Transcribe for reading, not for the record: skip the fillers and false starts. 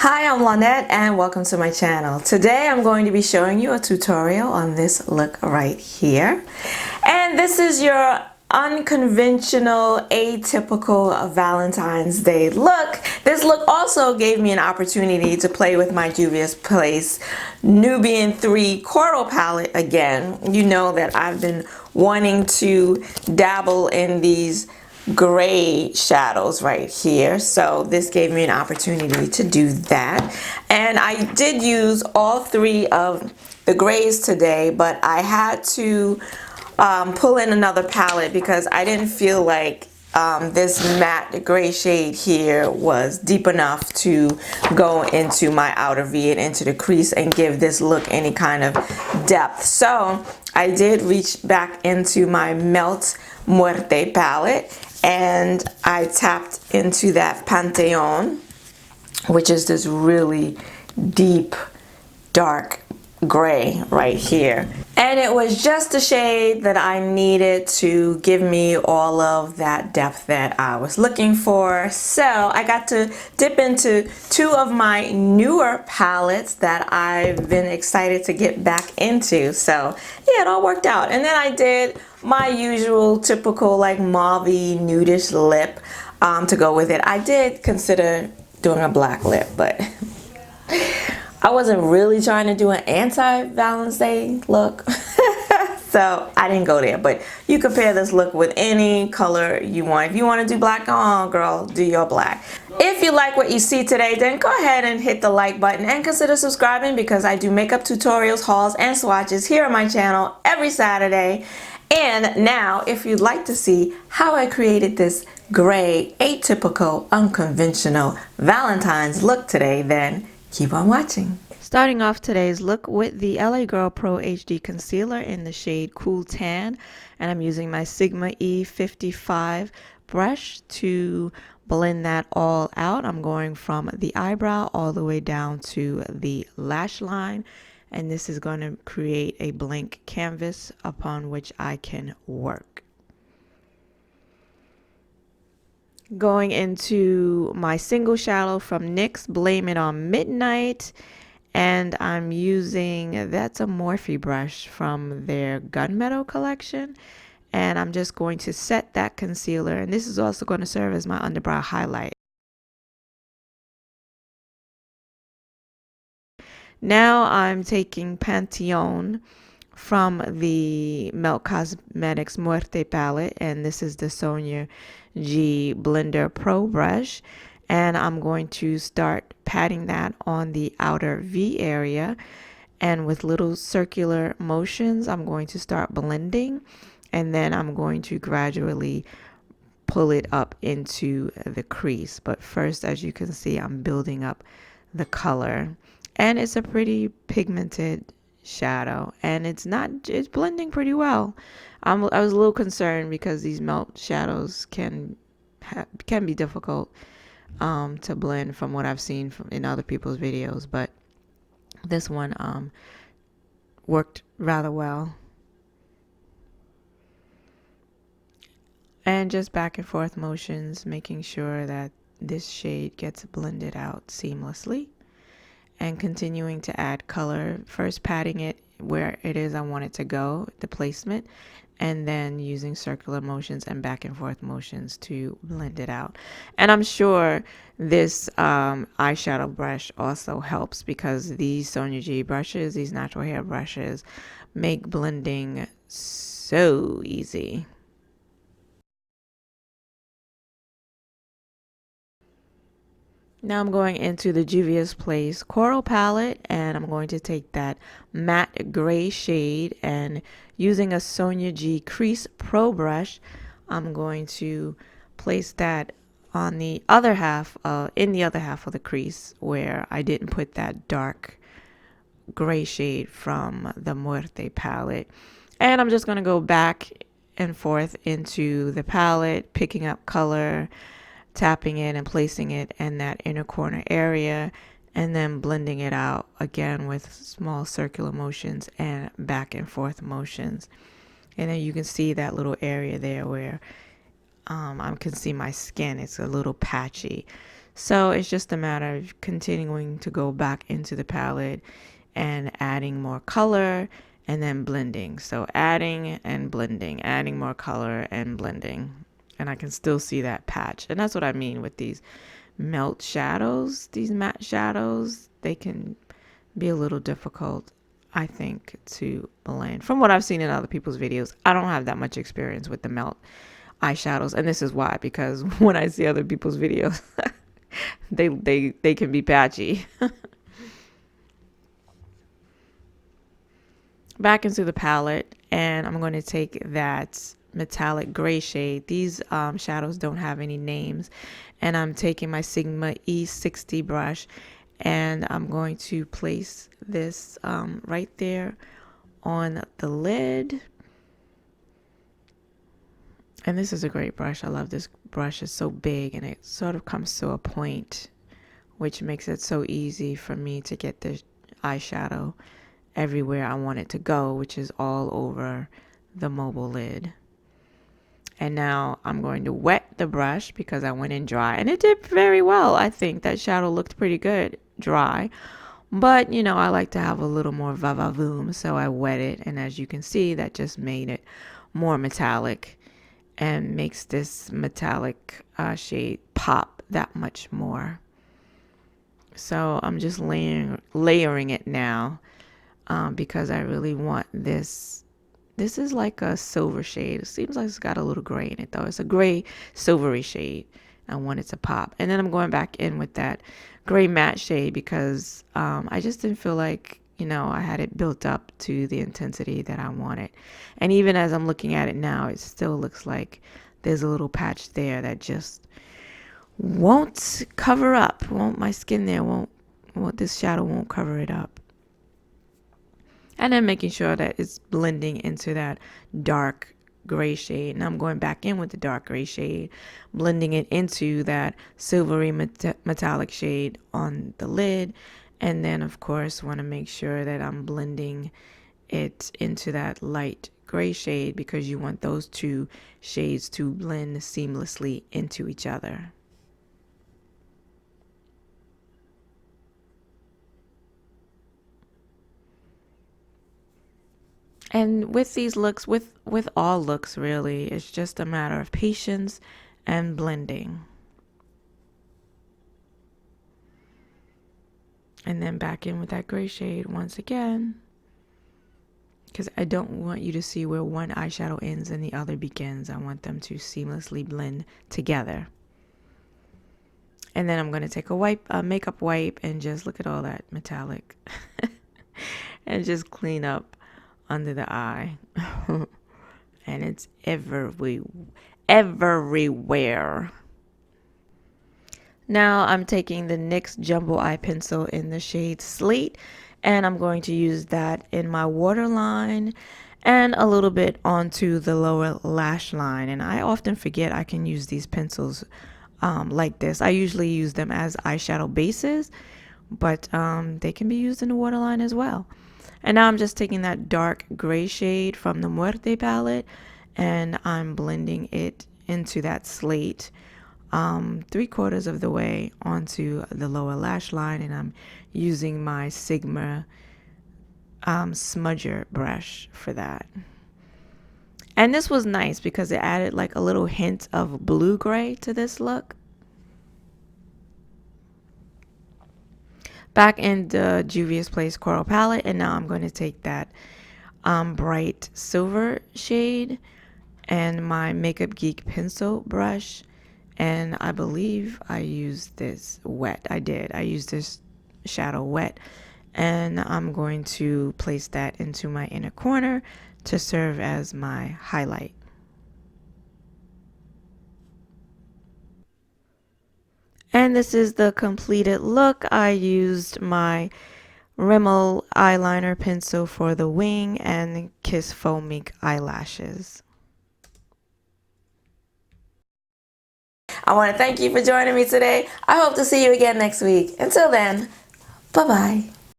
Hi, I'm Lynette and welcome to my channel. Today I'm going to be showing you a tutorial on this look right here. And this is your unconventional, atypical Valentine's Day look. This look also gave me an opportunity to play with my Juvia's Place Nubian 3 Coral palette again. You know that I've been wanting to dabble in these gray shadows right here, so this gave me an opportunity to do that. And I did use all three of the grays today, but I had to pull in another palette because I didn't feel like this matte gray shade here was deep enough to go into my outer V and into the crease and give this look any kind of depth. So I did reach back into my Melt Muerte palette and I tapped into that Pantheon, which is this really deep dark gray right here. And it was just the shade that I needed to give me all of that depth that I was looking for. So I got to dip into two of my newer palettes that I've been excited to get back into. So yeah, it all worked out. And then I did my usual typical like mauvey nudish lip to go with it. I did consider doing a black lip, but I wasn't really trying to do an anti-Valentine's Day look. So I didn't go there, but you can pair this look with any color you want. If you want to do black, oh girl, do your black. If you like what you see today, then go ahead and hit the like button and consider subscribing because I do makeup tutorials, hauls, and swatches here on my channel every Saturday. And now, if you'd like to see how I created this gray, atypical, unconventional Valentine's look today, then keep on watching. Starting off today's look with the LA Girl Pro HD Concealer in the shade Cool Tan. And I'm using my Sigma E55 brush to blend that all out. I'm going from the eyebrow all the way down to the lash line. And this is going to create a blank canvas upon which I can work. Going into my single shadow from NYX, Blame It on Midnight. And I'm using, that's a Morphe brush from their Gunmetal collection. And I'm just going to set that concealer. And this is also going to serve as my underbrow highlight. Now I'm taking Pantheon from the Melt Cosmetics Muerte palette. And this is the Sonia G Blender Pro brush. And I'm going to start patting that on the outer V area. And with little circular motions, I'm going to start blending. And then I'm going to gradually pull it up into the crease. But first, as you can see, I'm building up the color. And it's a pretty pigmented shadow. And it's blending pretty well. I was a little concerned because these melt shadows can be difficult to blend from what I've seen in other people's videos, but this one worked rather well. And just back and forth motions, making sure that this shade gets blended out seamlessly, and continuing to add color, first patting it where it is I want it to go, the placement, and then using circular motions and back and forth motions to blend it out. And I'm sure this eyeshadow brush also helps because these Sonia G brushes, these natural hair brushes, make blending so easy. Now I'm going into the Juvia's Place Coral palette, and I'm going to take that matte gray shade, and using a Sonia G Crease Pro brush, I'm going to place that on the other half, in the other half of the crease where I didn't put that dark gray shade from the Muerte palette. And I'm just going to go back and forth into the palette, picking up color, tapping it and placing it in that inner corner area, and then blending it out again with small circular motions and back and forth motions. And then you can see that little area there where I can see my skin. It's a little patchy. So it's just a matter of continuing to go back into the palette and adding more color and then blending. So adding and blending, adding more color and blending. And I can still see that patch. And that's what I mean with these melt shadows, these matte shadows. They can be a little difficult, I think, to blend. From what I've seen in other people's videos, I don't have that much experience with the melt eyeshadows. And this is why, because when I see other people's videos, they can be patchy. Back into the palette, and I'm going to take that metallic gray shade. These shadows don't have any names, and I'm taking my Sigma E60 brush, and I'm going to place this right there on the lid. And this is a great brush. I love this brush. It's so big, and it sort of comes to a point, which makes it so easy for me to get the eyeshadow everywhere I want it to go, which is all over the mobile lid. And now I'm going to wet the brush because I went in dry, and it did very well. I think that shadow looked pretty good dry, but you know, I like to have a little more va-va-voom, so I wet it, and as you can see, that just made it more metallic and makes this metallic shade pop that much more. So I'm just layering it now. Because I really want this. This is like a silver shade. It seems like it's got a little gray in it though. It's a gray silvery shade. I want it to pop. And then I'm going back in with that gray matte shade because I just didn't feel like, you know, I had it built up to the intensity that I wanted. And even as I'm looking at it now, it still looks like there's a little patch there that just won't cover up. My skin there won't this shadow won't cover it up. And then making sure that it's blending into that dark gray shade. And I'm going back in with the dark gray shade, blending it into that silvery metallic shade on the lid. And then, of course, want to make sure that I'm blending it into that light gray shade because you want those two shades to blend seamlessly into each other. And with these looks, with all looks really, it's just a matter of patience and blending. And then back in with that gray shade once again. Because I don't want you to see where one eyeshadow ends and the other begins. I want them to seamlessly blend together. And then I'm going to take a makeup wipe and just look at all that metallic. And just clean up under the eye. And it's everywhere. Now I'm taking the NYX Jumbo Eye Pencil in the shade Slate, and I'm going to use that in my waterline and a little bit onto the lower lash line. And I often forget I can use these pencils like this. I usually use them as eyeshadow bases, but they can be used in the waterline as well. And now I'm just taking that dark gray shade from the Muerte palette, and I'm blending it into that Slate 3/4 of the way onto the lower lash line, and I'm using my Sigma smudger brush for that. And this was nice because it added like a little hint of blue gray to this look. Back in the Juvia's Place Coral palette, and now I'm going to take that bright silver shade and my Makeup Geek pencil brush, and I believe I used this wet. I did. I used this shadow wet, and I'm going to place that into my inner corner to serve as my highlight. And this is the completed look. I used my Rimmel eyeliner pencil for the wing and Kiss Faux Mink eyelashes. I want to thank you for joining me today. I hope to see you again next week. Until then, bye-bye.